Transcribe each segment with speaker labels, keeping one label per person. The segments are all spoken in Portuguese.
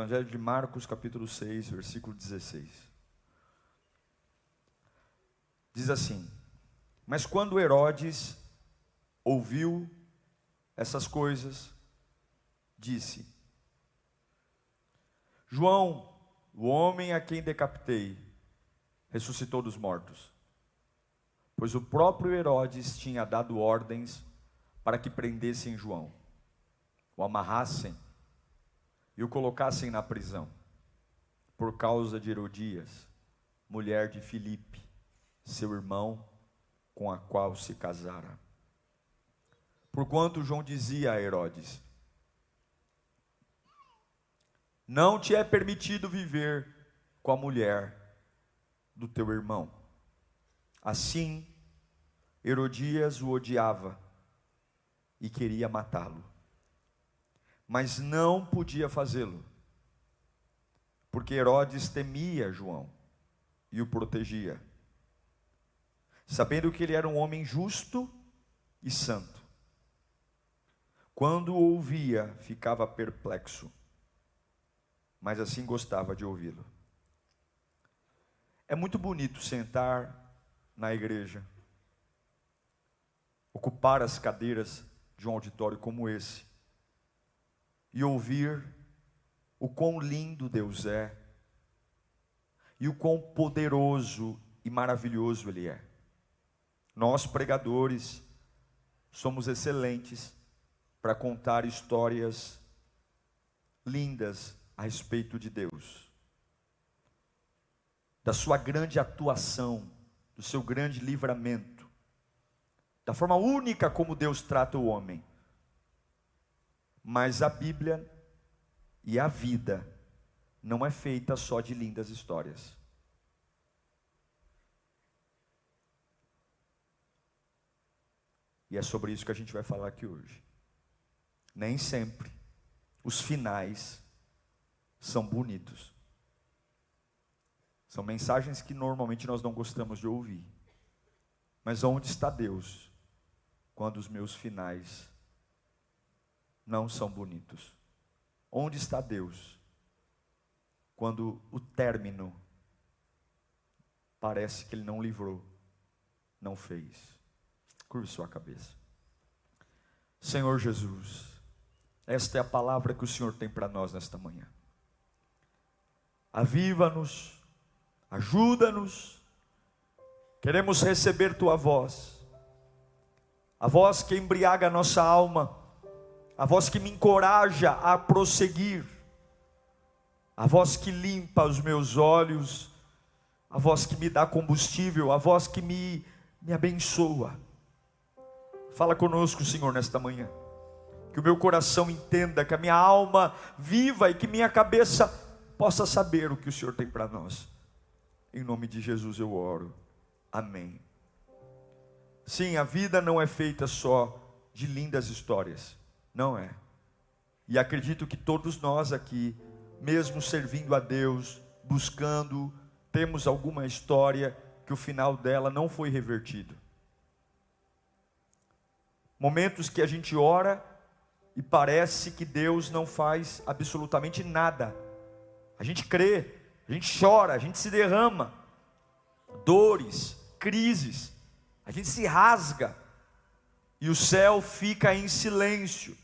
Speaker 1: Evangelho de Marcos, capítulo 6, versículo 16. Diz assim: mas quando Herodes ouviu essas coisas, disse: João, o homem a quem decapitei, ressuscitou dos mortos. Pois o próprio Herodes tinha dado ordens para que prendessem João, o amarrassem e o colocassem na prisão, por causa de Herodias, mulher de Filipe, seu irmão, com a qual se casara. Porquanto João dizia a Herodes: não te é permitido viver com a mulher do teu irmão. Assim, Herodias o odiava e queria matá-lo, mas não podia fazê-lo, porque Herodes temia João e o protegia, sabendo que ele era um homem justo e santo. Quando o ouvia, ficava perplexo, mas assim gostava de ouvi-lo. É muito bonito sentar na igreja, ocupar as cadeiras de um auditório como esse e ouvir o quão lindo Deus é e o quão poderoso e maravilhoso Ele é. Nós, pregadores, somos excelentes para contar histórias lindas a respeito de Deus, da sua grande atuação, do seu grande livramento, da forma única como Deus trata o homem. Mas a Bíblia e a vida não é feita só de lindas histórias. E é sobre isso que a gente vai falar aqui hoje. Nem sempre os finais são bonitos. São mensagens que normalmente nós não gostamos de ouvir. Mas onde está Deus quando os meus finais não são bonitos? Onde está Deus quando o término parece que Ele não livrou, não fez? Curve sua cabeça. Senhor Jesus, esta é a palavra que o Senhor tem para nós nesta manhã. Aviva-nos, ajuda-nos, queremos receber Tua voz, a voz que embriaga a nossa alma, a voz que me encoraja a prosseguir, a voz que limpa os meus olhos, a voz que me dá combustível, a voz que me abençoa. Fala conosco, Senhor, nesta manhã, que o meu coração entenda, que a minha alma viva e que minha cabeça possa saber o que o Senhor tem para nós. Em nome de Jesus eu oro, amém. Sim, a vida não é feita só de lindas histórias, não é. E acredito que todos nós aqui, mesmo servindo a Deus, buscando, temos alguma história que o final dela não foi revertido. Momentos que a gente ora e parece que Deus não faz absolutamente nada. A gente crê, a gente chora, a gente se derrama, dores, crises, a gente se rasga e o céu fica em silêncio.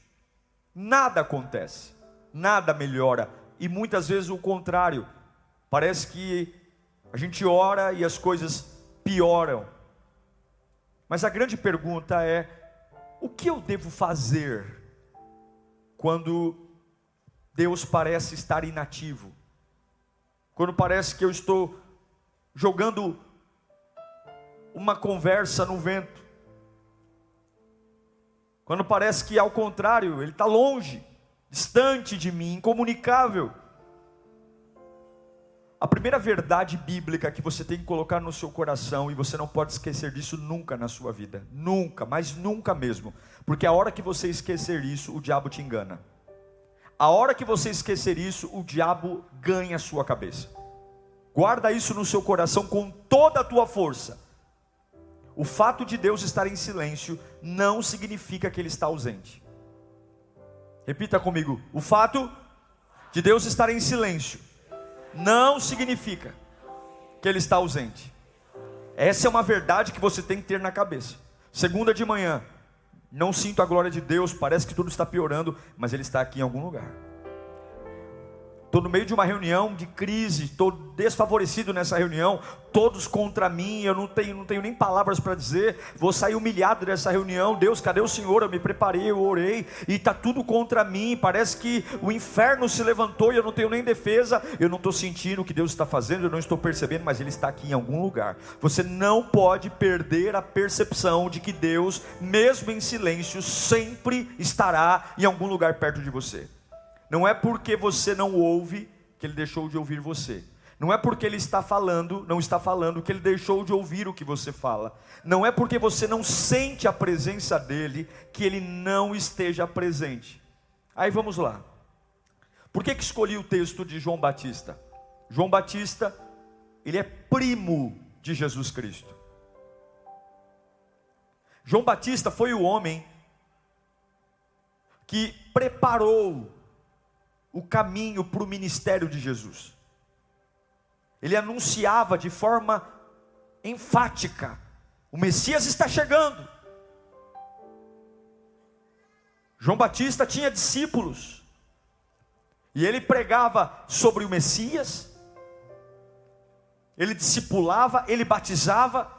Speaker 1: Nada acontece, nada melhora e muitas vezes o contrário. Parece que a gente ora e as coisas pioram. Mas a grande pergunta é: o que eu devo fazer quando Deus parece estar inativo? Quando parece que eu estou jogando uma conversa no vento? Quando parece que ao contrário, Ele está longe, distante de mim, incomunicável? A primeira verdade bíblica que você tem que colocar no seu coração, e você não pode esquecer disso nunca na sua vida, nunca, mas nunca mesmo, porque a hora que você esquecer isso, o diabo te engana. A hora que você esquecer isso, o diabo ganha a sua cabeça. Guarda isso no seu coração com toda a tua força. O fato de Deus estar em silêncio não significa que Ele está ausente. Repita comigo: o fato de Deus estar em silêncio não significa que Ele está ausente. Essa é uma verdade que você tem que ter na cabeça. Segunda de manhã, não sinto a glória de Deus, parece que tudo está piorando, mas Ele está aqui em algum lugar. Estou no meio de uma reunião de crise, estou desfavorecido nessa reunião, todos contra mim, eu não tenho nem palavras para dizer, vou sair humilhado dessa reunião. Deus, cadê o Senhor? Eu me preparei, eu orei, e está tudo contra mim, parece que o inferno se levantou e eu não tenho nem defesa, eu não estou sentindo o que Deus está fazendo, eu não estou percebendo, mas Ele está aqui em algum lugar. Você não pode perder a percepção de que Deus, mesmo em silêncio, sempre estará em algum lugar perto de você. Não é porque você não ouve que Ele deixou de ouvir você. Não é porque Ele não está falando que Ele deixou de ouvir o que você fala. Não é porque você não sente a presença dEle que Ele não esteja presente. Aí vamos lá. Por que escolhi o texto de João Batista? João Batista, ele é primo de Jesus Cristo. João Batista foi o homem que preparou o caminho para o ministério de Jesus. Ele anunciava de forma enfática: o Messias está chegando. João Batista tinha discípulos, e ele pregava sobre o Messias, ele discipulava, ele batizava,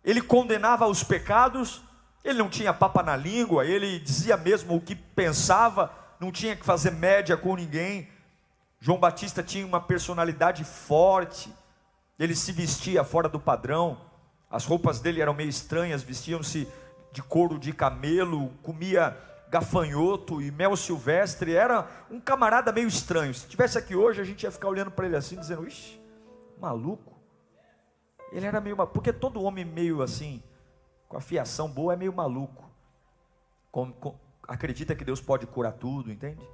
Speaker 1: ele condenava os pecados, ele não tinha papa na língua, ele dizia mesmo o que pensava, não tinha que fazer média com ninguém. João Batista tinha uma personalidade forte, ele se vestia fora do padrão, as roupas dele eram meio estranhas, vestiam-se de couro de camelo, comia gafanhoto e mel silvestre, era um camarada meio estranho. Se estivesse aqui hoje, a gente ia ficar olhando para ele assim, dizendo: ixi, maluco. Ele era meio maluco, porque todo homem meio assim, com a fiação boa, é meio maluco, acredita que Deus pode curar tudo, entende?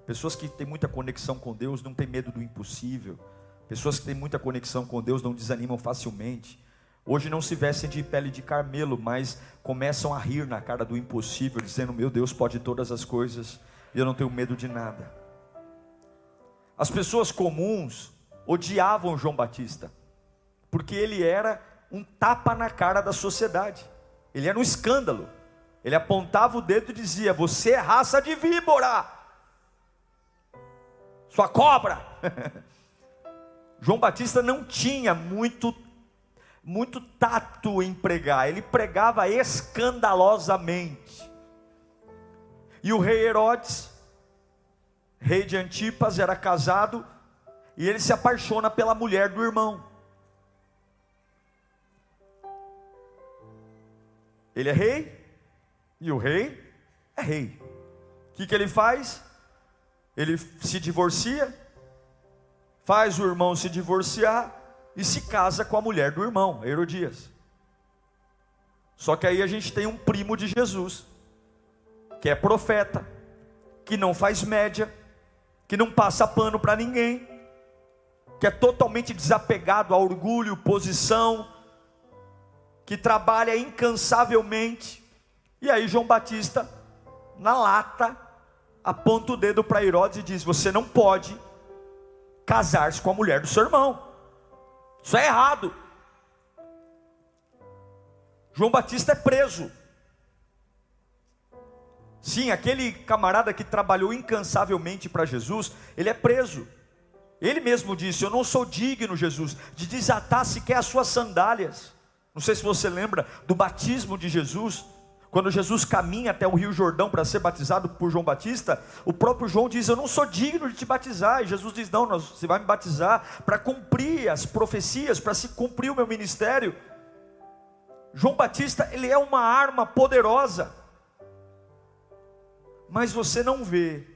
Speaker 1: Pessoas que têm muita conexão com Deus não têm medo do impossível. Pessoas que têm muita conexão com Deus não desanimam facilmente. Hoje não se vestem de pele de carmelo, mas começam a rir na cara do impossível, dizendo: meu Deus pode todas as coisas, e eu não tenho medo de nada. As pessoas comuns odiavam João Batista, porque ele era um tapa na cara da sociedade. Ele era um escândalo. Ele apontava o dedo e dizia: você é raça de víbora, sua cobra. João Batista não tinha muito tato em pregar, ele pregava escandalosamente. E o rei Herodes, rei de Antipas, era casado, e ele se apaixona pela mulher do irmão. Ele é rei, e o rei é rei. O que ele faz? Ele se divorcia, faz o irmão se divorciar e se casa com a mulher do irmão, Herodias. Só que aí a gente tem um primo de Jesus, que é profeta, que não faz média, que não passa pano para ninguém, que é totalmente desapegado a orgulho, posição, que trabalha incansavelmente. E aí João Batista, na lata, aponta o dedo para Herodes e diz: você não pode casar-se com a mulher do seu irmão, isso é errado. João Batista é preso. Sim, aquele camarada que trabalhou incansavelmente para Jesus, ele é preso. Ele mesmo disse: eu não sou digno, Jesus, de desatar sequer as suas sandálias. Não sei se você lembra do batismo de Jesus. Quando Jesus caminha até o Rio Jordão para ser batizado por João Batista, o próprio João diz: eu não sou digno de te batizar. E Jesus diz: não, você vai me batizar para cumprir as profecias, para se cumprir o meu ministério. João Batista, ele é uma arma poderosa, mas você não vê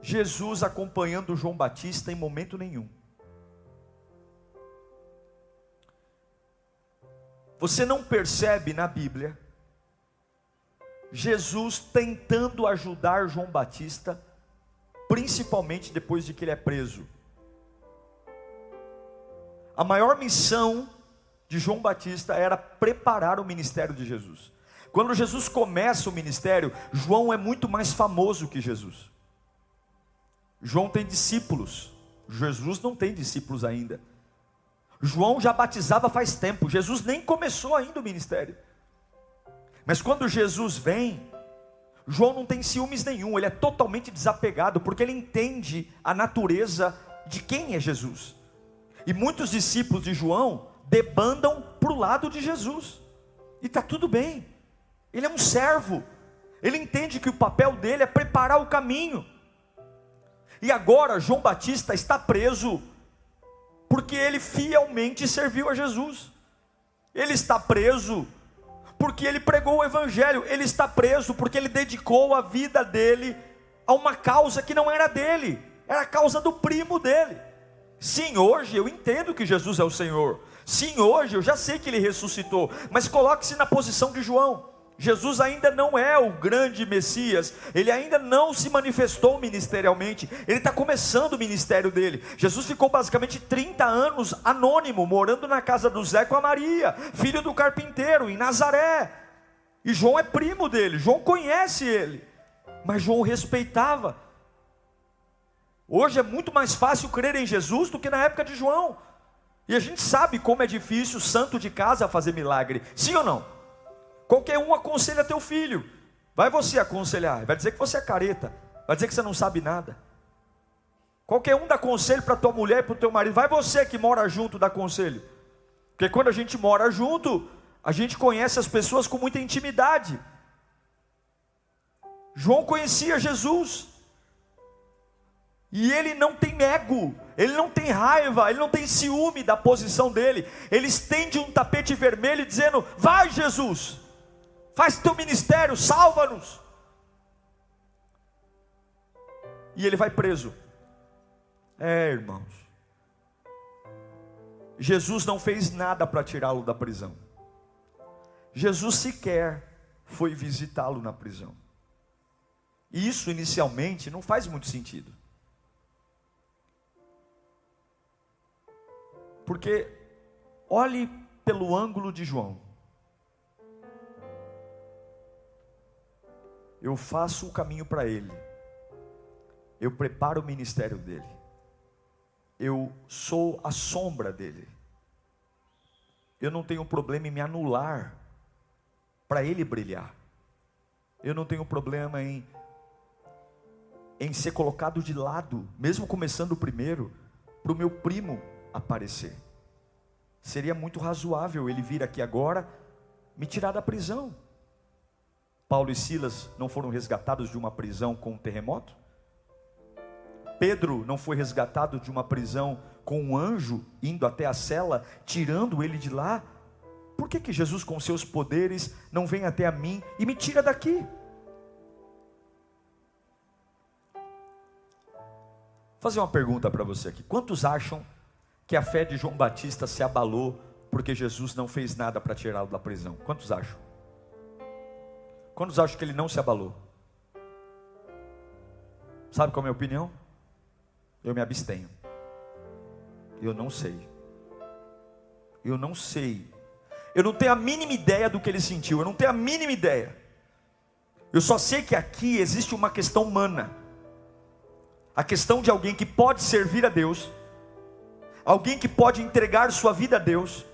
Speaker 1: Jesus acompanhando João Batista em momento nenhum. Você não percebe na Bíblia Jesus tentando ajudar João Batista, principalmente depois de que ele é preso. A maior missão de João Batista era preparar o ministério de Jesus. Quando Jesus começa o ministério, João é muito mais famoso que Jesus. João tem discípulos, Jesus não tem discípulos ainda. João já batizava faz tempo, Jesus nem começou ainda o ministério. Mas quando Jesus vem, João não tem ciúmes nenhum, ele é totalmente desapegado, porque ele entende a natureza de quem é Jesus. E muitos discípulos de João debandam para o lado de Jesus, e está tudo bem, ele é um servo, ele entende que o papel dele é preparar o caminho. E agora João Batista está preso, porque ele fielmente serviu a Jesus. Ele está preso porque ele pregou o evangelho. Ele está preso porque ele dedicou a vida dele a uma causa que não era dele, era a causa do primo dele. Sim, hoje eu entendo que Jesus é o Senhor. Sim, hoje eu já sei que ele ressuscitou. Mas coloque-se na posição de João. Jesus ainda não é o grande Messias, ele ainda não se manifestou ministerialmente, ele está começando o ministério dele. Jesus ficou basicamente 30 anos anônimo, morando na casa do Zé com a Maria, filho do carpinteiro, em Nazaré. E João é primo dele, João conhece ele, mas João respeitava. Hoje é muito mais fácil crer em Jesus do que na época de João. E a gente sabe como é difícil o santo de casa fazer milagre, sim ou não? Qualquer um aconselha teu filho, vai você aconselhar, vai dizer que você é careta, vai dizer que você não sabe nada. Qualquer um dá conselho para tua mulher e para o teu marido, vai você que mora junto dar conselho. Porque quando a gente mora junto, a gente conhece as pessoas com muita intimidade. João conhecia Jesus, e ele não tem ego, ele não tem raiva, ele não tem ciúme da posição dele. Ele estende um tapete vermelho dizendo: vai Jesus, faz teu ministério, salva-nos. E ele vai preso. Irmãos, Jesus não fez nada para tirá-lo da prisão. Jesus sequer foi visitá-lo na prisão. E isso inicialmente não faz muito sentido. Porque olhe pelo ângulo de João. Eu faço o caminho para ele, eu preparo o ministério dele, eu sou a sombra dele, eu não tenho problema em me anular para ele brilhar, eu não tenho problema em ser colocado de lado, mesmo começando primeiro, para o meu primo aparecer. Seria muito razoável ele vir aqui agora, me tirar da prisão. Paulo e Silas não foram resgatados de uma prisão com um terremoto? Pedro não foi resgatado de uma prisão com um anjo indo até a cela, tirando ele de lá? Por que Jesus com seus poderes não vem até a mim e me tira daqui? Vou fazer uma pergunta para você aqui. Quantos acham que a fé de João Batista se abalou porque Jesus não fez nada para tirá-lo da prisão? Quantos acham? Quantos acham que ele não se abalou? Sabe qual é a minha opinião? Eu me abstenho. Eu não sei. Eu não sei. Eu não tenho a mínima ideia do que ele sentiu. Eu não tenho a mínima ideia. Eu só sei que aqui existe uma questão humana. A questão de alguém que pode servir a Deus, alguém que pode entregar sua vida a Deus,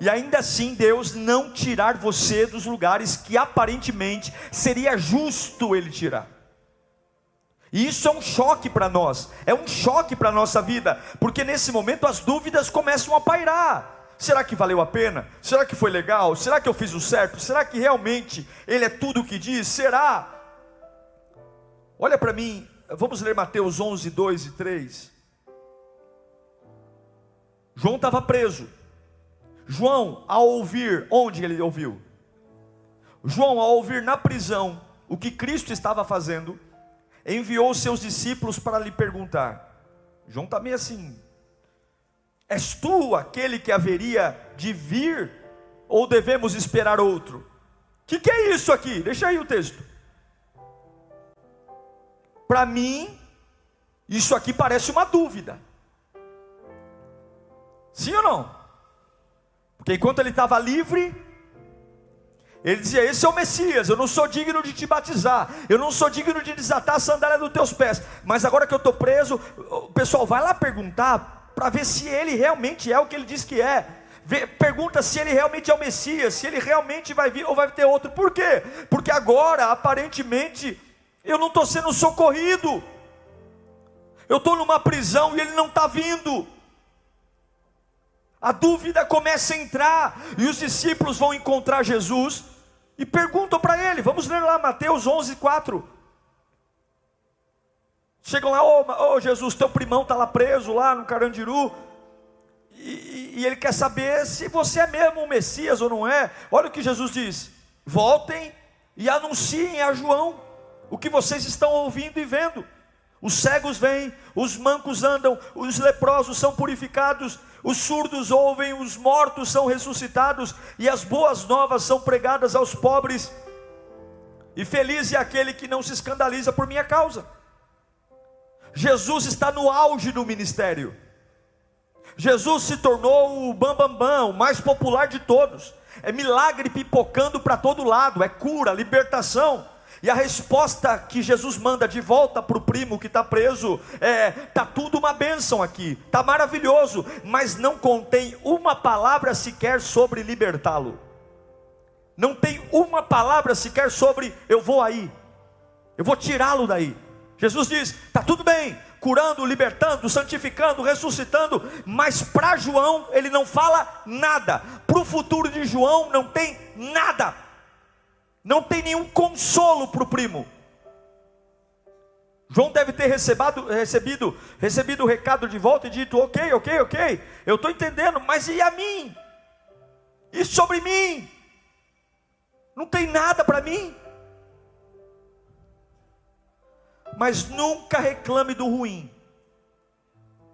Speaker 1: e ainda assim Deus não tirar você dos lugares que aparentemente seria justo ele tirar. E isso é um choque para nós, é um choque para a nossa vida, porque nesse momento as dúvidas começam a pairar. Será que valeu a pena? Será que foi legal? Será que eu fiz o certo? Será que realmente ele é tudo o que diz? Será? Olha para mim, vamos ler Mateus 11, 2 e 3. João estava preso. João, ao ouvir, onde ele ouviu? João, ao ouvir na prisão o que Cristo estava fazendo, enviou seus discípulos para lhe perguntar. João está meio assim: és tu aquele que haveria de vir, ou devemos esperar outro? O que é isso aqui? Deixa aí o texto. Para mim, isso aqui parece uma dúvida. Sim ou não? Porque enquanto ele estava livre, Ele dizia: esse é o Messias, eu não sou digno de te batizar, eu não sou digno de desatar a sandália dos teus pés, mas agora que eu estou preso, o pessoal vai lá perguntar, para ver se ele realmente é o que ele diz que é. Pergunta se ele realmente é o Messias, se ele realmente vai vir ou vai ter outro. Por quê? Porque agora, aparentemente, eu não estou sendo socorrido, eu estou numa prisão e ele não está vindo. A dúvida começa a entrar, e os discípulos vão encontrar Jesus e perguntam para ele. Vamos ler lá Mateus 11:4. Chegam lá: ô Jesus, teu primão está lá preso, lá no Carandiru, e ele quer saber se você é mesmo o Messias ou não é. Olha o que Jesus diz: voltem e anunciem a João o que vocês estão ouvindo e vendo. Os cegos vêm, os mancos andam, os leprosos são purificados, os surdos ouvem, os mortos são ressuscitados, e as boas novas são pregadas aos pobres. E feliz é aquele que não se escandaliza por minha causa. Jesus está no auge do ministério. Jesus se tornou o bambambam, o mais popular de todos. É milagre pipocando para todo lado, é cura, libertação. E a resposta que Jesus manda de volta para o primo que está preso é: está tudo uma bênção aqui, está maravilhoso, mas não contém uma palavra sequer sobre libertá-lo. Não tem uma palavra sequer sobre eu vou aí, eu vou tirá-lo daí. Jesus diz: está tudo bem, curando, libertando, santificando, ressuscitando, mas para João ele não fala nada. Para o futuro de João não tem nada. Não tem nenhum consolo para o primo. João deve ter recebido o recado de volta e dito: ok, eu estou entendendo, mas e a mim? E sobre mim? Não tem nada para mim. Mas nunca reclame do ruim,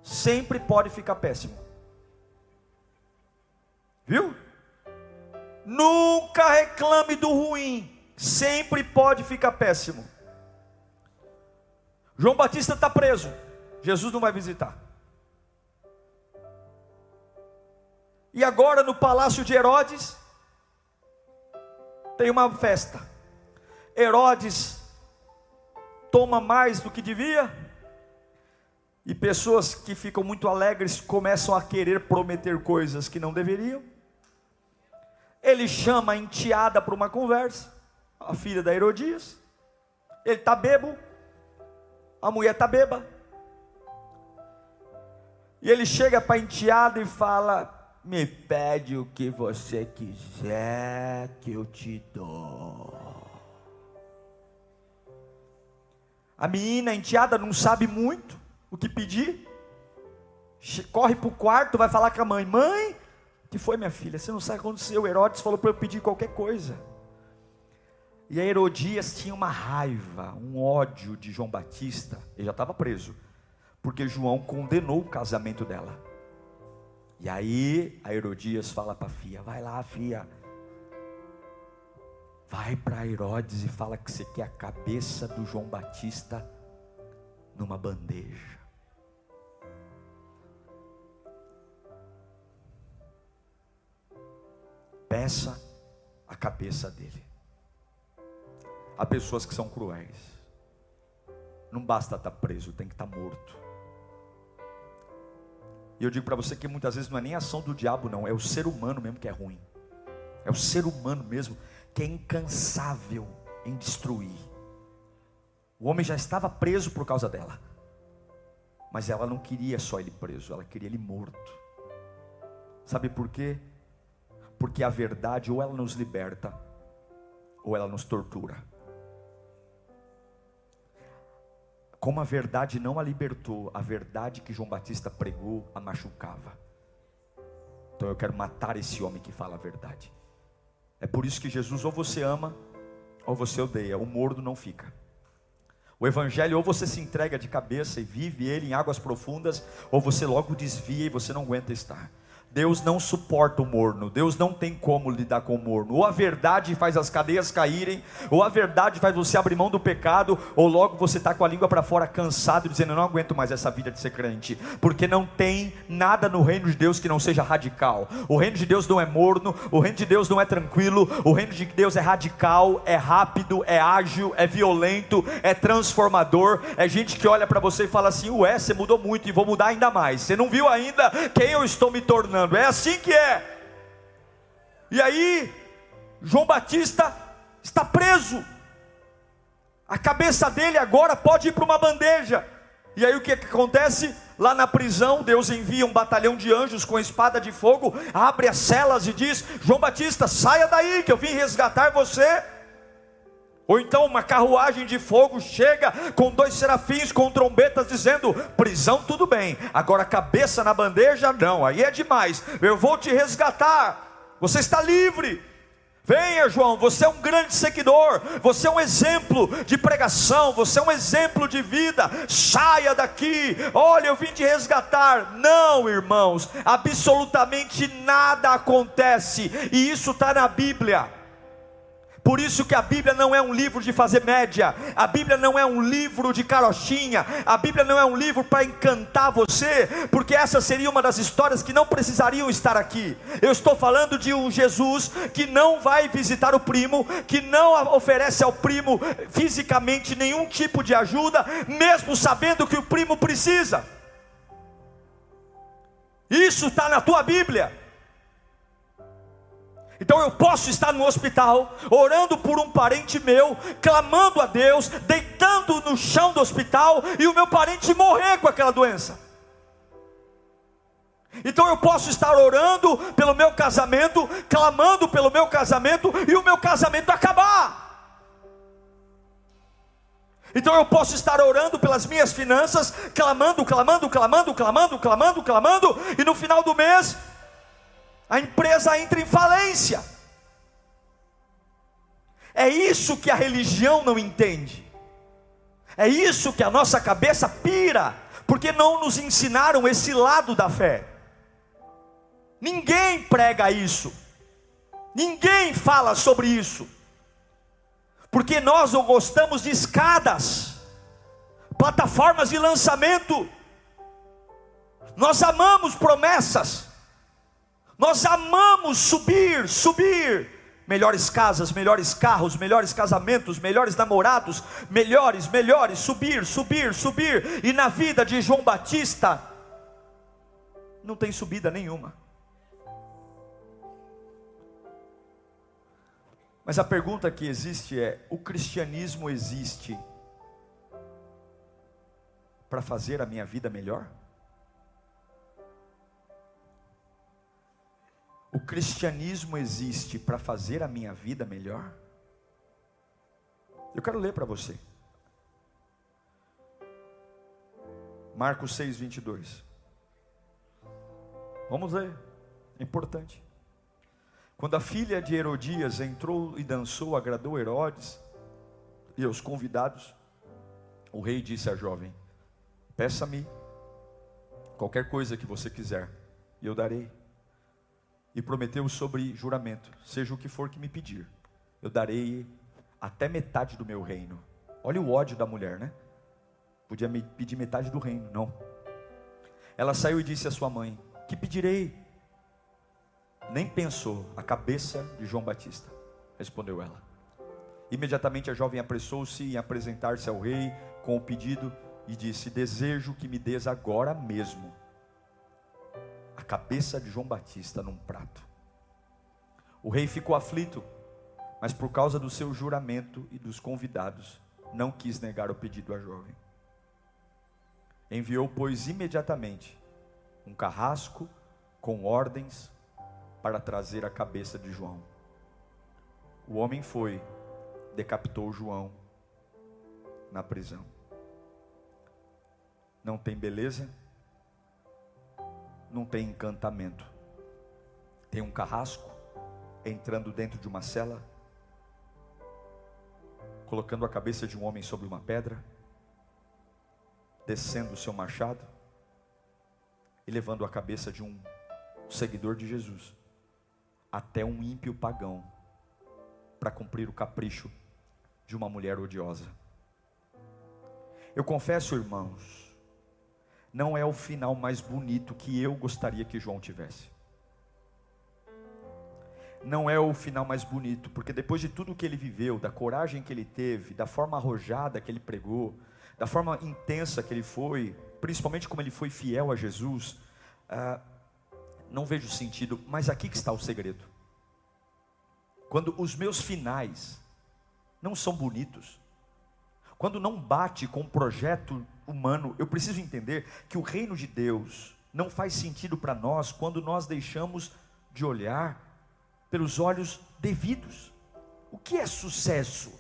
Speaker 1: sempre pode ficar péssimo. Viu? Nunca reclame do ruim, sempre pode ficar péssimo. João Batista está preso, Jesus não vai visitar. E agora no palácio de Herodes tem uma festa. Herodes toma mais do que devia, e pessoas que ficam muito alegres começam a querer prometer coisas que não deveriam. Ele chama a enteada para uma conversa, a filha da Herodias. Ele está bebo, a mulher está beba, e ele chega para a enteada e fala: me pede o que você quiser que eu te dou. A menina, a enteada, não sabe muito o que pedir, corre para o quarto, vai falar com a mãe: mãe, que foi, minha filha? Você não sabe o que aconteceu, Herodes falou para eu pedir qualquer coisa. E a Herodias tinha uma raiva, um ódio de João Batista. Ele já estava preso, porque João condenou o casamento dela. E aí a Herodias fala para a filha: vai lá, filha, vai para Herodes e fala que você quer a cabeça do João Batista numa bandeja. Peça a cabeça dele. Há pessoas que são cruéis. Não basta estar preso, tem que estar morto. E eu digo para você que muitas vezes não é nem a ação do diabo, não, é o ser humano mesmo que é ruim. É o ser humano mesmo que é incansável em destruir. O homem já estava preso por causa dela, mas ela não queria só ele preso, ela queria ele morto. Sabe por quê? Porque a verdade ou ela nos liberta, ou ela nos tortura. Como a verdade não a libertou, a verdade que João Batista pregou a machucava. Então eu quero matar esse homem que fala a verdade. É por isso que Jesus, ou você ama, ou você odeia. O morno não fica. O evangelho, ou você se entrega de cabeça e vive ele em águas profundas, ou você logo desvia e você não aguenta estar. Deus não suporta o morno, Deus não tem como lidar com o morno. Ou a verdade faz as cadeias caírem, ou a verdade faz você abrir mão do pecado, ou logo você está com a língua para fora cansado, dizendo: eu não aguento mais essa vida de ser crente. Porque não tem nada no reino de Deus que não seja radical. O reino de Deus não é morno, o reino de Deus não é tranquilo, o reino de Deus é radical, é rápido, é ágil, é violento, é transformador. É gente que olha para você e fala assim: ué, você mudou muito e vou mudar ainda mais. Você não viu ainda quem eu estou me tornando. É assim que é. E aí João Batista está preso. A cabeça dele agora pode ir para uma bandeja. E aí o que acontece? Lá na prisão, Deus envia um batalhão de anjos com espada de fogo, abre as celas e diz: João Batista, saia daí que eu vim resgatar você. Ou então uma carruagem de fogo chega com 2 serafins com trombetas dizendo: prisão tudo bem, agora cabeça na bandeja não, aí é demais, eu vou te resgatar, você está livre. Venha, João, você é um grande seguidor, você é um exemplo de pregação, você é um exemplo de vida, saia daqui, olha, eu vim te resgatar. Não, irmãos, absolutamente nada acontece, e isso está na Bíblia. Por isso que a Bíblia não é um livro de fazer média, a Bíblia não é um livro de carochinha, a Bíblia não é um livro para encantar você, porque essa seria uma das histórias que não precisariam estar aqui. Eu estou falando de um Jesus que não vai visitar o primo, que não oferece ao primo fisicamente nenhum tipo de ajuda, mesmo sabendo que o primo precisa. Isso está na tua Bíblia. Então eu posso estar no hospital, orando por um parente meu, clamando a Deus, deitando no chão do hospital, e o meu parente morrer com aquela doença. Então eu posso estar orando pelo meu casamento, clamando pelo meu casamento, e o meu casamento acabar. Então eu posso estar orando pelas minhas finanças, clamando, e no final do mês a empresa entra em falência. É isso que a religião não entende. É isso que a nossa cabeça pira, porque não nos ensinaram esse lado da fé. Ninguém prega isso. Ninguém fala sobre isso. Porque nós não gostamos de escadas, plataformas de lançamento. Nós amamos promessas. Nós amamos subir, melhores casas, melhores carros, melhores casamentos, melhores namorados, melhores, subir, e na vida de João Batista, não tem subida nenhuma. Mas a pergunta que existe é: o cristianismo existe para fazer a minha vida melhor? O cristianismo existe para fazer a minha vida melhor? Eu quero ler para você. Marcos 6, 22. Vamos ler, é importante. Quando a filha de Herodias entrou e dançou, agradou Herodes e aos convidados, o rei disse à jovem: peça-me qualquer coisa que você quiser, e eu darei. E prometeu sobre juramento: seja o que for que me pedir, eu darei até metade do meu reino. Olha o ódio da mulher, né? Podia me pedir metade do reino, não. Ela saiu e disse à sua mãe: que pedirei? Nem pensou: a cabeça de João Batista, respondeu ela. Imediatamente a jovem apressou-se em apresentar-se ao rei com o pedido e disse: desejo que me des agora mesmo a cabeça de João Batista num prato. O rei ficou aflito, mas por causa do seu juramento e dos convidados, não quis negar o pedido à jovem. Enviou, pois, imediatamente um carrasco com ordens para trazer a cabeça de João. O homem foi, decapitou João na prisão. Não tem beleza, não tem encantamento. Tem um carrasco entrando dentro de uma cela, colocando a cabeça de um homem sobre uma pedra, descendo o seu machado e levando a cabeça de um seguidor de Jesus, até um ímpio pagão, para cumprir o capricho de uma mulher odiosa. Eu confesso, irmãos, não é o final mais bonito que eu gostaria que João tivesse. Não é o final mais bonito, porque depois de tudo que ele viveu, da coragem que ele teve, da forma arrojada que ele pregou, da forma intensa que ele foi, principalmente como ele foi fiel a Jesus, não vejo sentido. Mas aqui que está o segredo. Quando os meus finais não são bonitos, quando não bate com o projeto humano, eu preciso entender que o reino de Deus não faz sentido para nós quando nós deixamos de olhar pelos olhos devidos. O que é sucesso?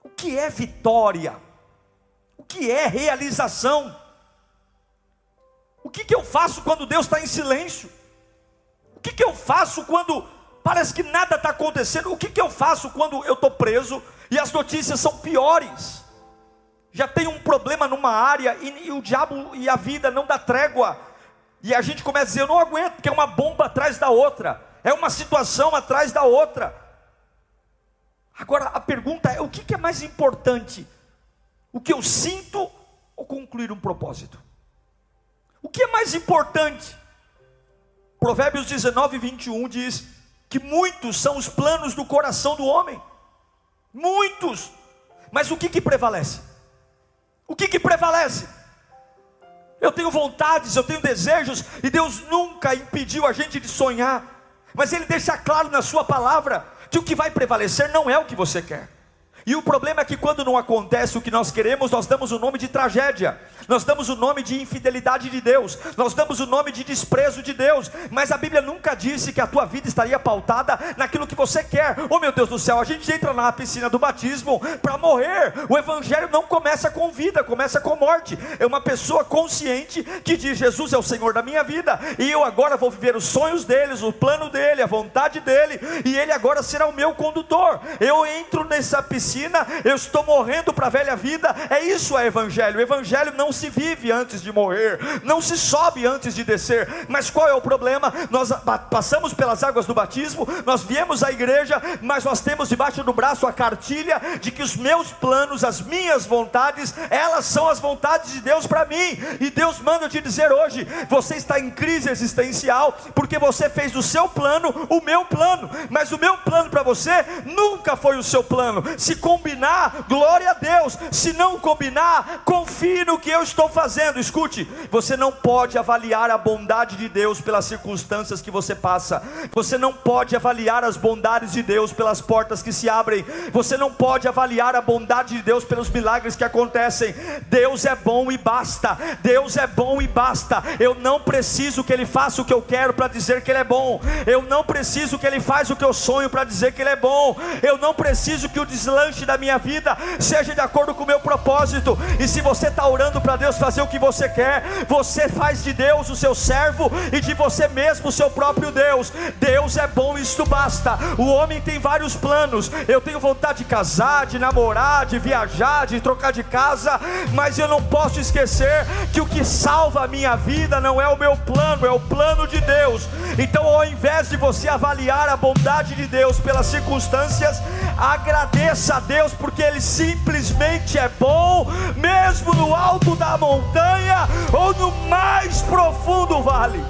Speaker 1: O que é vitória? O que é realização? O que eu faço quando Deus está em silêncio? O que eu faço quando parece que nada está acontecendo? O que eu faço quando eu estou preso e as notícias são piores? Já tem um problema numa área e o diabo e a vida não dá trégua. E a gente começa a dizer, eu não aguento, porque é uma bomba atrás da outra. É uma situação atrás da outra. Agora a pergunta é, o que é mais importante? O que eu sinto ou concluir um propósito? O que é mais importante? Provérbios 19:21 diz que muitos são os planos do coração do homem. Muitos. Mas o que prevalece? O que prevalece? Eu tenho vontades, eu tenho desejos, e Deus nunca impediu a gente de sonhar, mas Ele deixa claro na sua palavra que o que vai prevalecer não é o que você quer. E o problema é que quando não acontece o que nós queremos, nós damos o nome de tragédia, nós damos o nome de infidelidade de Deus, nós damos o nome de desprezo de Deus. Mas a Bíblia nunca disse que a tua vida estaria pautada naquilo que você quer. Oh meu Deus do céu, a gente entra na piscina do batismo para morrer. O Evangelho não começa com vida, começa com morte. É uma pessoa consciente que diz, Jesus é o Senhor da minha vida, e eu agora vou viver os sonhos dele, o plano dele, a vontade dele, e ele agora será o meu condutor. Eu entro nessa piscina, eu estou morrendo para a velha vida. É isso é Evangelho. O Evangelho não se vive antes de morrer, não se sobe antes de descer. Mas qual é o problema? Nós passamos pelas águas do batismo, nós viemos à igreja, mas nós temos debaixo do braço a cartilha de que os meus planos, as minhas vontades, elas são as vontades de Deus para mim. E Deus manda eu te dizer hoje, você está em crise existencial, porque você fez do seu plano o meu plano. Mas o meu plano para você nunca foi o seu plano. Se combinar, glória a Deus. Se não combinar, confie no que eu estou fazendo. Escute, você não pode avaliar a bondade de Deus pelas circunstâncias que você passa. Você não pode avaliar as bondades de Deus pelas portas que se abrem. Você não pode avaliar a bondade de Deus pelos milagres que acontecem. Deus é bom e basta. Deus é bom e basta. Eu não preciso que Ele faça o que eu quero para dizer que Ele é bom. Eu não preciso que Ele faça o que eu sonho para dizer que Ele é bom. Eu não preciso que o deslanche da minha vida seja de acordo com o meu propósito. E se você está orando para Deus fazer o que você quer, você faz de Deus o seu servo e de você mesmo o seu próprio Deus. Deus é bom, isto basta. O homem tem vários planos. Eu tenho vontade de casar, de namorar, de viajar, de trocar de casa, mas eu não posso esquecer que o que salva a minha vida não é o meu plano, é o plano de Deus. Então, ao invés de você avaliar a bondade de Deus pelas circunstâncias, agradeça a Deus, porque Ele simplesmente é bom, mesmo no alto da montanha ou no mais profundo vale.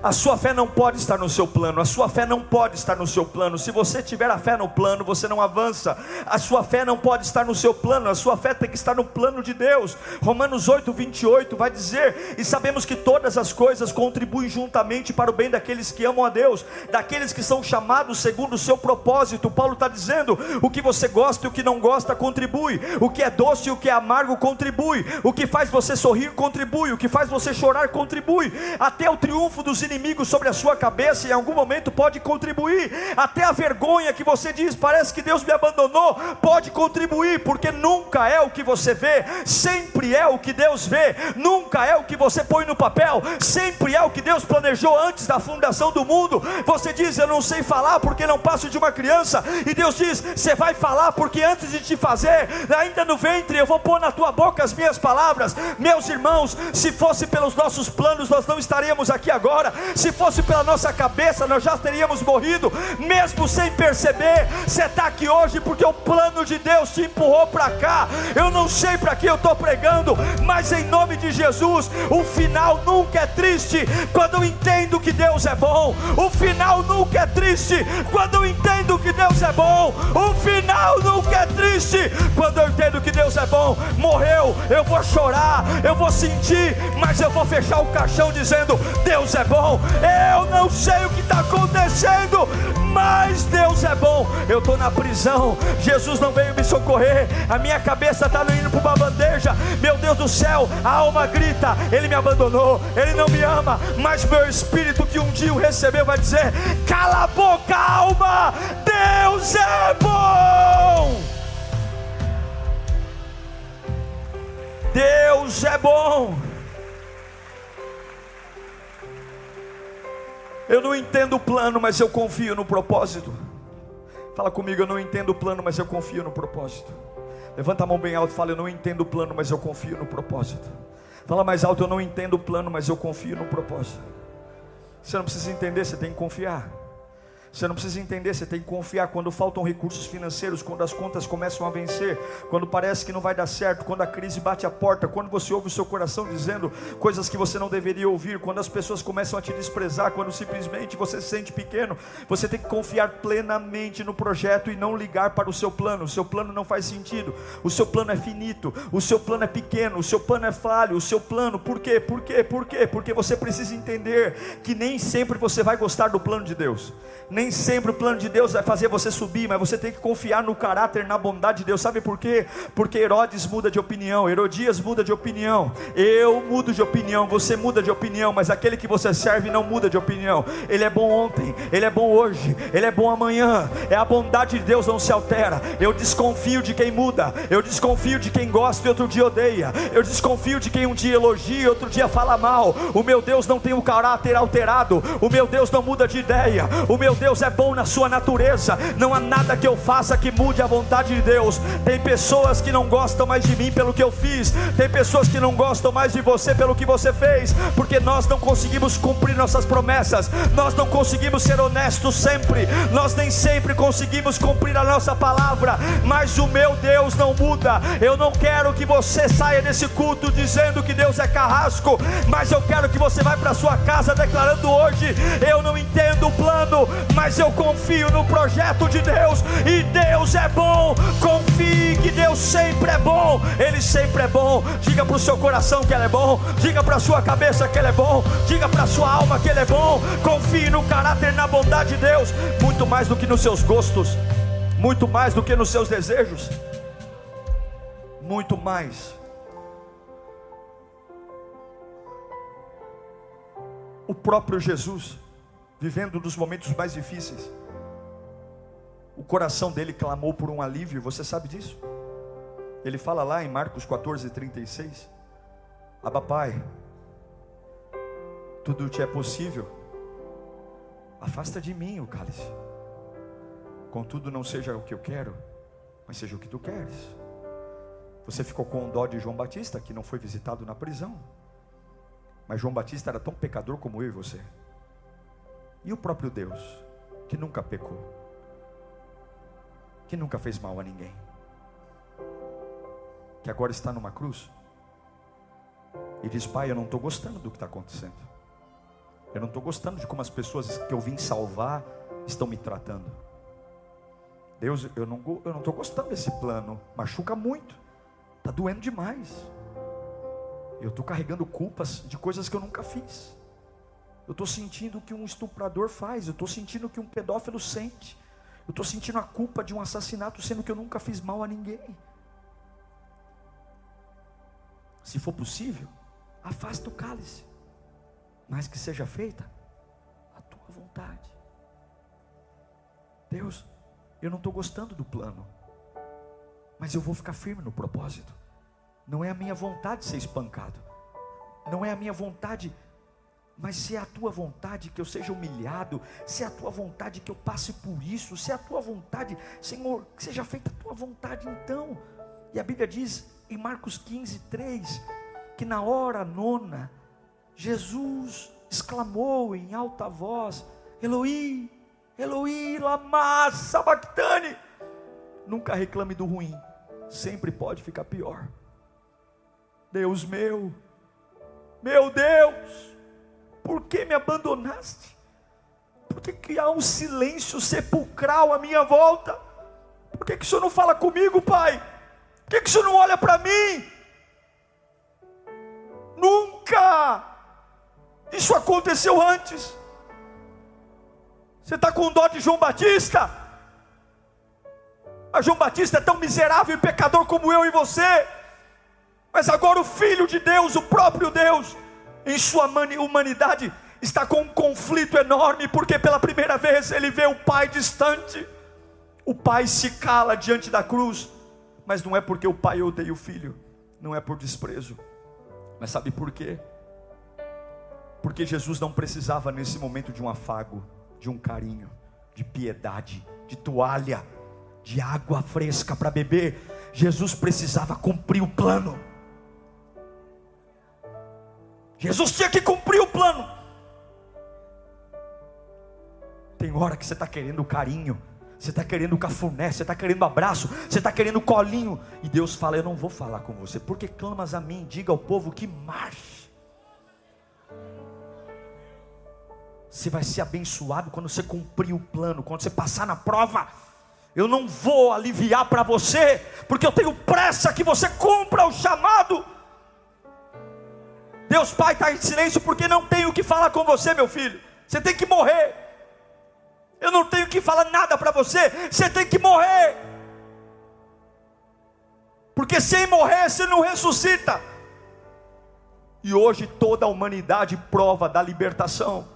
Speaker 1: A sua fé não pode estar no seu plano. A sua fé não pode estar no seu plano. Se você tiver a fé no plano, você não avança. A sua fé não pode estar no seu plano. A sua fé tem que estar no plano de Deus. Romanos 8:28 vai dizer: e sabemos que todas as coisas contribuem juntamente para o bem daqueles que amam a Deus, daqueles que são chamados segundo o seu propósito. Paulo está dizendo: o que você gosta e o que não gosta contribui. O que é doce e o que é amargo contribui. O que faz você sorrir contribui. O que faz você chorar contribui. Até o triunfo dos inimigos sobre a sua cabeça, e em algum momento pode contribuir. Até a vergonha que você diz, parece que Deus me abandonou, pode contribuir, porque nunca é o que você vê, sempre é o que Deus vê. Nunca é o que você põe no papel, sempre é o que Deus planejou antes da fundação do mundo. Você diz, eu não sei falar porque não passo de uma criança, e Deus diz, você vai falar porque antes de te fazer, ainda no ventre, eu vou pôr na tua boca as minhas palavras. Meus irmãos, se fosse pelos nossos planos, nós não estaríamos aqui agora. Se fosse pela nossa cabeça, nós já teríamos morrido. Mesmo sem perceber, você está aqui hoje porque o plano de Deus te empurrou para cá. Eu não sei para que eu estou pregando, mas em nome de Jesus, o final nunca é triste quando eu entendo que Deus é bom. O final nunca é triste quando eu entendo que Deus é bom. O final nunca é triste quando eu entendo que Deus é bom. Morreu, eu vou chorar, eu vou sentir, mas eu vou fechar o caixão dizendo, Deus é bom. Eu não sei o que está acontecendo, mas Deus é bom. Eu estou na prisão, Jesus não veio me socorrer, a minha cabeça está indo para uma bandeja. Meu Deus do céu, a alma grita, Ele me abandonou, Ele não me ama. Mas meu espírito que um dia o recebeu vai dizer, cala a boca, alma, Deus é bom. Deus é bom. Eu não entendo o plano, mas eu confio no propósito. Fala comigo, eu não entendo o plano, mas eu confio no propósito. Levanta a mão bem alto e fala, eu não entendo o plano, mas eu confio no propósito. Fala mais alto, eu não entendo o plano, mas eu confio no propósito. Você não precisa entender, você tem que confiar. Você não precisa entender, você tem que confiar. Quando faltam recursos financeiros, quando as contas começam a vencer, quando parece que não vai dar certo, quando a crise bate a porta, quando você ouve o seu coração dizendo coisas que você não deveria ouvir, quando as pessoas começam a te desprezar, quando simplesmente você se sente pequeno, você tem que confiar plenamente no projeto e não ligar para o seu plano. O seu plano não faz sentido, o seu plano é finito, o seu plano é pequeno, o seu plano é falho, o seu plano, por quê? Porque você precisa entender que nem sempre você vai gostar do plano de Deus. Nem sempre o plano de Deus vai fazer você subir, mas você tem que confiar no caráter, na bondade de Deus. Sabe por quê? Porque Herodes muda de opinião, Herodias muda de opinião, eu mudo de opinião, você muda de opinião, mas aquele que você serve não muda de opinião. Ele é bom ontem, Ele é bom hoje, Ele é bom amanhã. É a bondade de Deus, não se altera. Eu desconfio de quem muda, eu desconfio de quem gosta e outro dia odeia, eu desconfio de quem um dia elogia e outro dia fala mal. O meu Deus não tem o caráter alterado, o meu Deus não muda de ideia, o meu Deus é bom na sua natureza. Não há nada que eu faça que mude a vontade de Deus. Tem pessoas que não gostam mais de mim pelo que eu fiz, tem pessoas que não gostam mais de você pelo que você fez, porque nós não conseguimos cumprir nossas promessas, nós não conseguimos ser honestos sempre, nós nem sempre conseguimos cumprir a nossa palavra, mas o meu Deus não muda. Eu não quero que você saia desse culto dizendo que Deus é carrasco, mas eu quero que você vá para sua casa declarando hoje, eu não entendo o plano, mas eu confio no projeto de Deus, e Deus é bom. Confie que Deus sempre é bom, Ele sempre é bom. Diga para o seu coração que Ele é bom, diga para a sua cabeça que Ele é bom, diga para a sua alma que Ele é bom. Confie no caráter, na bondade de Deus, muito mais do que nos seus gostos, muito mais do que nos seus desejos, muito mais. O próprio Jesus, vivendo um dos momentos mais difíceis, o coração dele clamou por um alívio. Você sabe disso? Ele fala lá em Marcos 14:36, Abba Pai, tudo te é possível, afasta de mim o cálice, contudo não seja o que eu quero, mas seja o que tu queres. Você ficou com dó de João Batista, que não foi visitado na prisão, mas João Batista era tão pecador como eu e você. E o próprio Deus, que nunca pecou, que nunca fez mal a ninguém, que agora está numa cruz e diz, Pai, eu não estou gostando do que está acontecendo, eu não estou gostando de como as pessoas que eu vim salvar estão me tratando. Deus, eu não estou gostando desse plano, machuca muito, está doendo demais, eu estou carregando culpas de coisas que eu nunca fiz. Eu estou sentindo o que um estuprador faz, eu estou sentindo o que um pedófilo sente, eu estou sentindo a culpa de um assassinato, sendo que eu nunca fiz mal a ninguém. Se for possível, afasta o cálice, mas que seja feita vontade. Deus, eu não estou gostando do plano, mas eu vou ficar firme no propósito. Não é a minha vontade ser espancado, não é a minha vontade, mas se é a tua vontade que eu seja humilhado, se é a tua vontade que eu passe por isso, se é a tua vontade, Senhor, que seja feita a tua vontade então. E a Bíblia diz em Marcos 15:3, que na hora nona, Jesus exclamou em alta voz: Eloi, Eloi, lama sabachthani. Nunca reclame do ruim, sempre pode ficar pior. Deus meu Deus, por que me abandonaste? Por que há um silêncio sepulcral à minha volta? Por que o Senhor não fala comigo, Pai? Por que o Senhor não olha para mim? Nunca! Isso aconteceu antes. Você está com dó de João Batista? Mas João Batista é tão miserável e pecador como eu e você. Mas agora o Filho de Deus, o próprio Deus, em sua humanidade, está com um conflito enorme, porque pela primeira vez ele vê o Pai distante. O Pai se cala diante da cruz, mas não é porque o Pai odeia o Filho, não é por desprezo, mas sabe por quê? Porque Jesus não precisava nesse momento de um afago, de um carinho, de piedade, de toalha, de água fresca para beber. Jesus precisava cumprir o plano. Jesus tinha que cumprir o plano. Tem hora que você está querendo carinho, você está querendo cafuné, você está querendo abraço, você está querendo colinho, e Deus fala: eu não vou falar com você, porque clamas a mim, diga ao povo que marche. Você vai ser abençoado quando você cumprir o plano, quando você passar na prova. Eu não vou aliviar para você, porque eu tenho pressa que você cumpra o chamado. Deus Pai está em silêncio porque não tem o que falar com você, meu filho. Você tem que morrer. Eu não tenho que falar nada para você. Você tem que morrer, porque sem morrer você não ressuscita. E hoje toda a humanidade prova da libertação,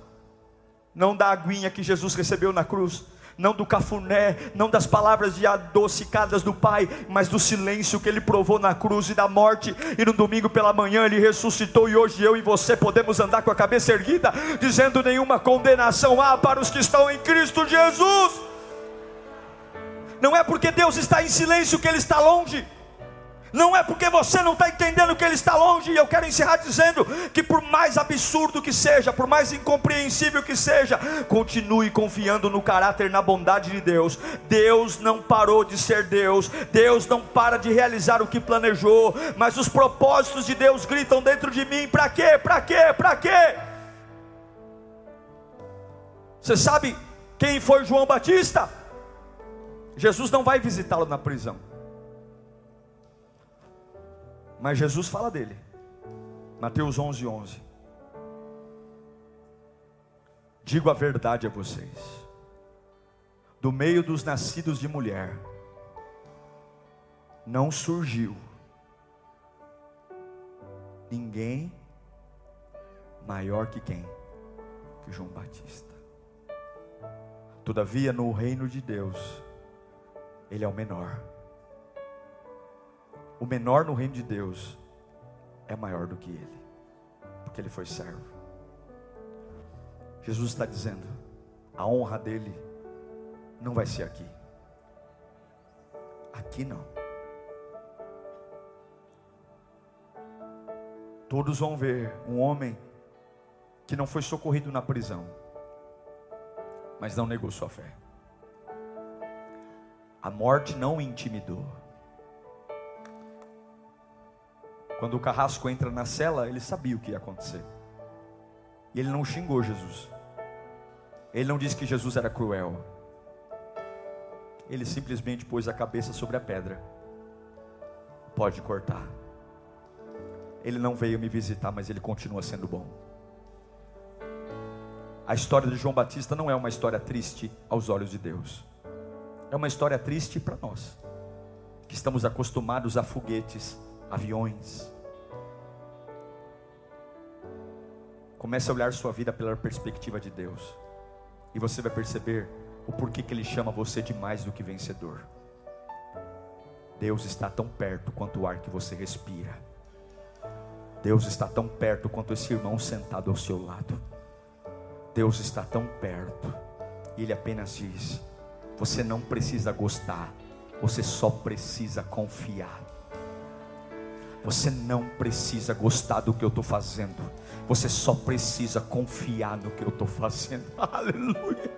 Speaker 1: não da aguinha que Jesus recebeu na cruz, não do cafuné, não das palavras de adocicadas do Pai, mas do silêncio que Ele provou na cruz e da morte. E no domingo pela manhã Ele ressuscitou, e hoje eu e você podemos andar com a cabeça erguida, dizendo: nenhuma condenação há para os que estão em Cristo Jesus. Não é porque Deus está em silêncio que Ele está longe. Não é porque você não está entendendo que Ele está longe. E eu quero encerrar dizendo que por mais absurdo que seja, por mais incompreensível que seja, continue confiando no caráter e na bondade de Deus. Deus não parou de ser Deus. Deus não para de realizar o que planejou. Mas os propósitos de Deus gritam dentro de mim: para quê? Para quê? Para quê? Você sabe quem foi João Batista? Jesus não vai visitá-lo na prisão, mas Jesus fala dele. Mateus 11:11. Digo a verdade a vocês: do meio dos nascidos de mulher não surgiu ninguém maior que quem? Que João Batista. Todavia no reino de Deus ele é o menor. O menor no reino de Deus é maior do que ele, porque ele foi servo. Jesus está dizendo: a honra dele não vai ser aqui. Aqui não. Todos vão ver um homem que não foi socorrido na prisão, mas não negou sua fé. A morte não o intimidou. Quando o carrasco entra na cela, ele sabia o que ia acontecer. E ele não xingou Jesus. Ele não disse que Jesus era cruel. Ele simplesmente pôs a cabeça sobre a pedra. Pode cortar. Ele não veio me visitar, mas ele continua sendo bom. A história de João Batista não é uma história triste aos olhos de Deus. É uma história triste para nós, que estamos acostumados a foguetes, aviões. Comece a olhar sua vida pela perspectiva de Deus. E você vai perceber o porquê que Ele chama você de mais do que vencedor. Deus está tão perto quanto o ar que você respira. Deus está tão perto quanto esse irmão sentado ao seu lado. Deus está tão perto. E Ele apenas diz: você não precisa gostar, você só precisa confiar. Você não precisa gostar do que eu estou fazendo, você só precisa confiar no que eu estou fazendo. Aleluia.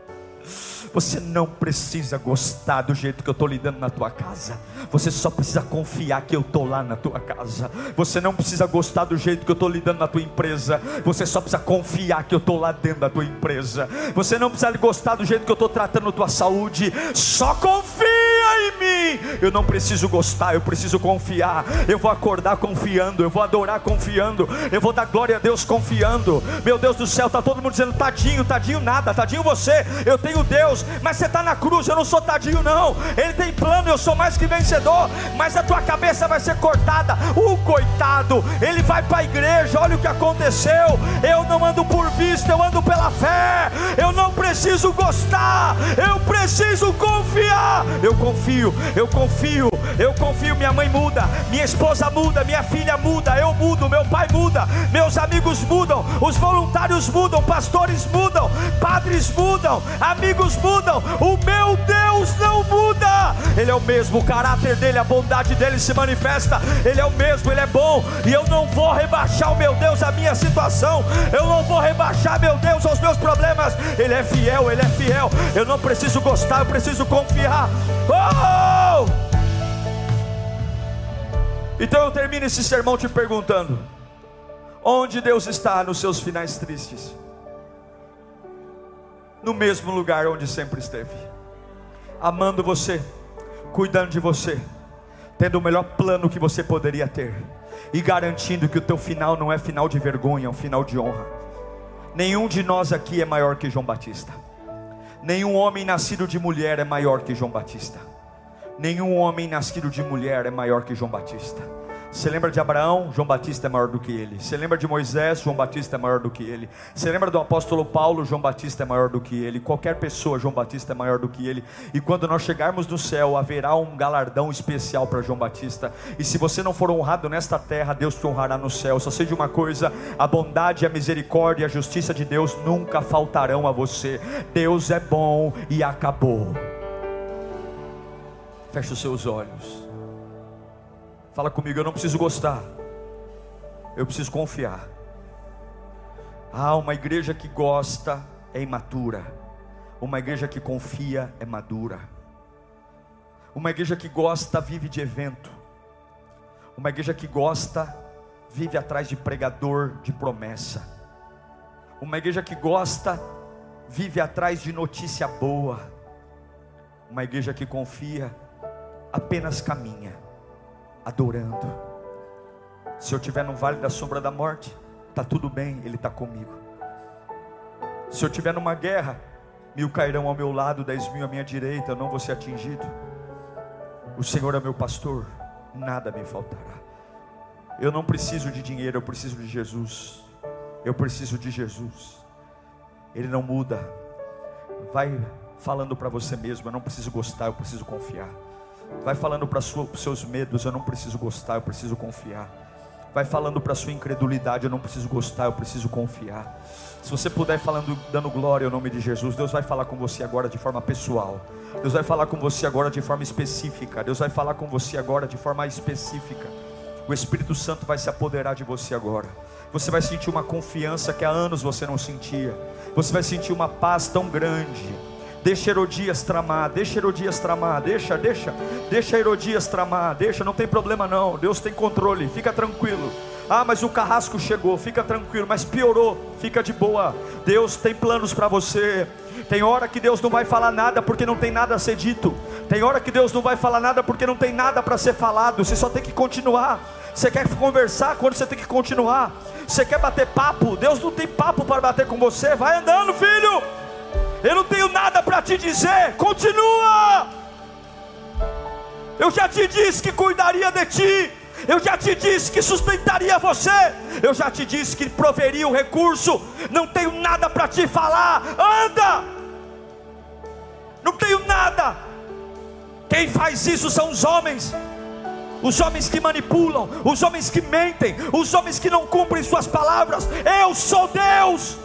Speaker 1: Você não precisa gostar do jeito que eu estou lidando na tua casa, você só precisa confiar que eu estou lá na tua casa. Você não precisa gostar do jeito que eu estou lidando na tua empresa, você só precisa confiar que eu estou lá dentro da tua empresa. Você não precisa gostar do jeito que eu estou tratando a tua saúde, só confia em mim. Eu não preciso gostar, eu preciso confiar. Eu vou acordar confiando, eu vou adorar confiando, eu vou dar glória a Deus confiando. Meu Deus do céu, está todo mundo dizendo tadinho, tadinho nada, tadinho você. Eu tenho Deus, mas você está na cruz, eu não sou tadinho não. Ele tem plano, eu sou mais que vencedor. Mas a tua cabeça vai ser cortada. O coitado, ele vai para a igreja, olha o que aconteceu. Eu não ando por vista, eu ando pela fé. Eu não preciso gostar, eu preciso confiar. Eu confio, eu confio, eu confio. Minha mãe muda, minha esposa muda, minha filha muda, eu mudo, meu pai muda, meus amigos mudam, os voluntários mudam, pastores mudam, padres mudam, amigos mudam. O meu Deus não muda. Ele é o mesmo, o caráter dele, a bondade dele se manifesta. Ele é o mesmo, ele é bom. E eu não vou rebaixar o meu Deus à minha situação, eu não vou rebaixar meu Deus aos meus problemas. Ele é fiel, ele é fiel. Eu não preciso gostar, eu preciso confiar. Oh! Então eu termino esse sermão te perguntando: onde Deus está nos seus finais tristes? No mesmo lugar onde sempre esteve, amando você, cuidando de você, tendo o melhor plano que você poderia ter, e garantindo que o teu final não é final de vergonha, é um final de honra. Nenhum de nós aqui é maior que João Batista. Nenhum homem nascido de mulher é maior que João Batista. Nenhum homem nascido de mulher é maior que João Batista. Você lembra de Abraão? João Batista é maior do que ele. Você lembra de Moisés? João Batista é maior do que ele. Você lembra do apóstolo Paulo? João Batista é maior do que ele. Qualquer pessoa, João Batista é maior do que ele. E quando nós chegarmos no céu, haverá um galardão especial para João Batista. E se você não for honrado nesta terra, Deus te honrará no céu. Só sei de uma coisa: a bondade, a misericórdia e a justiça de Deus nunca faltarão a você. Deus é bom e acabou. Feche os seus olhos. Fala comigo: eu não preciso gostar, eu preciso confiar. Uma igreja que gosta é imatura. Uma igreja que confia é madura. Uma igreja que gosta vive de evento. Uma igreja que gosta vive atrás de pregador de promessa. Uma igreja que gosta vive atrás de notícia boa. Uma igreja que confia apenas caminha adorando. Se eu estiver no vale da sombra da morte, está tudo bem, Ele está comigo. Se eu estiver numa guerra, 1000 cairão ao meu lado, 10.000 à minha direita, eu não vou ser atingido. O Senhor é meu pastor, nada me faltará. Eu não preciso de dinheiro, eu preciso de Jesus. Eu preciso de Jesus. Ele não muda. Vai falando para você mesmo: eu não preciso gostar, eu preciso confiar. Vai falando para os seus medos: eu não preciso gostar, eu preciso confiar. Vai falando para a sua incredulidade: eu não preciso gostar, eu preciso confiar. Se você puder falando, dando glória ao nome de Jesus, Deus vai falar com você agora de forma pessoal. Deus vai falar com você agora de forma específica. Deus vai falar com você agora de forma específica. O Espírito Santo vai se apoderar de você agora. Você vai sentir uma confiança que há anos você não sentia. Você vai sentir uma paz tão grande. Deixa Herodias tramar, deixa Herodias tramar, deixa Herodias tramar, não tem problema não, Deus tem controle, fica tranquilo. Mas o carrasco chegou, fica tranquilo, mas piorou, fica de boa. Deus tem planos para você. Tem hora que Deus não vai falar nada porque não tem nada a ser dito. Tem hora que Deus não vai falar nada porque não tem nada para ser falado. Você só tem que continuar. Você quer conversar quando você tem que continuar. Você quer bater papo, Deus não tem papo para bater com você. Vai andando, filho. Eu não tenho nada para te dizer, continua. Eu já te disse que cuidaria de ti. Eu já te disse que sustentaria você. Eu já te disse que proveria o recurso. Não tenho nada para te falar, anda. não tenho nada. Quem faz isso são os homens que manipulam, os homens que mentem, os homens que não cumprem suas palavras. Eu sou Deus,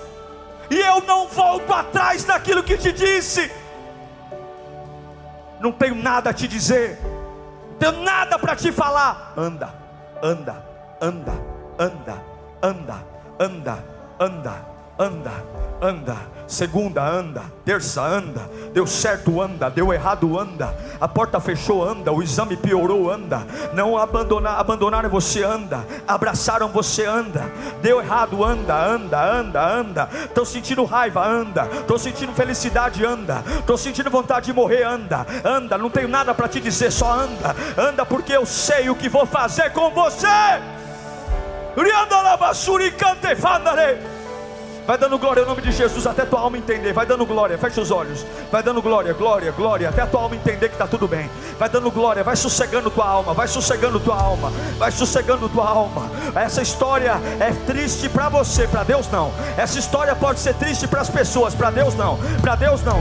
Speaker 1: e eu não volto atrás daquilo que te disse. Não tenho nada a te dizer, não tenho nada para te falar. Anda, anda, anda, anda, anda, anda, anda, anda, anda. Segunda, anda. Terça, anda. Deu certo, anda. Deu errado, anda. A porta fechou, anda. O exame piorou, anda. Não abandonaram você, anda. Abraçaram você, anda. Deu errado, anda, anda, anda, anda. Estou sentindo raiva, anda. Estou sentindo felicidade, anda. Estou sentindo vontade de morrer, anda. Anda, não tenho nada para te dizer, só anda. Anda, porque eu sei o que vou fazer com você. Vai dando glória em nome de Jesus, até tua alma entender. Vai dando glória, fecha os olhos. Vai dando glória, glória, glória, até a tua alma entender que está tudo bem. Vai dando glória, vai sossegando tua alma. Vai sossegando tua alma. Vai sossegando tua alma. Essa história é triste para você, para Deus não. Essa história pode ser triste para as pessoas, para Deus não. Para Deus não.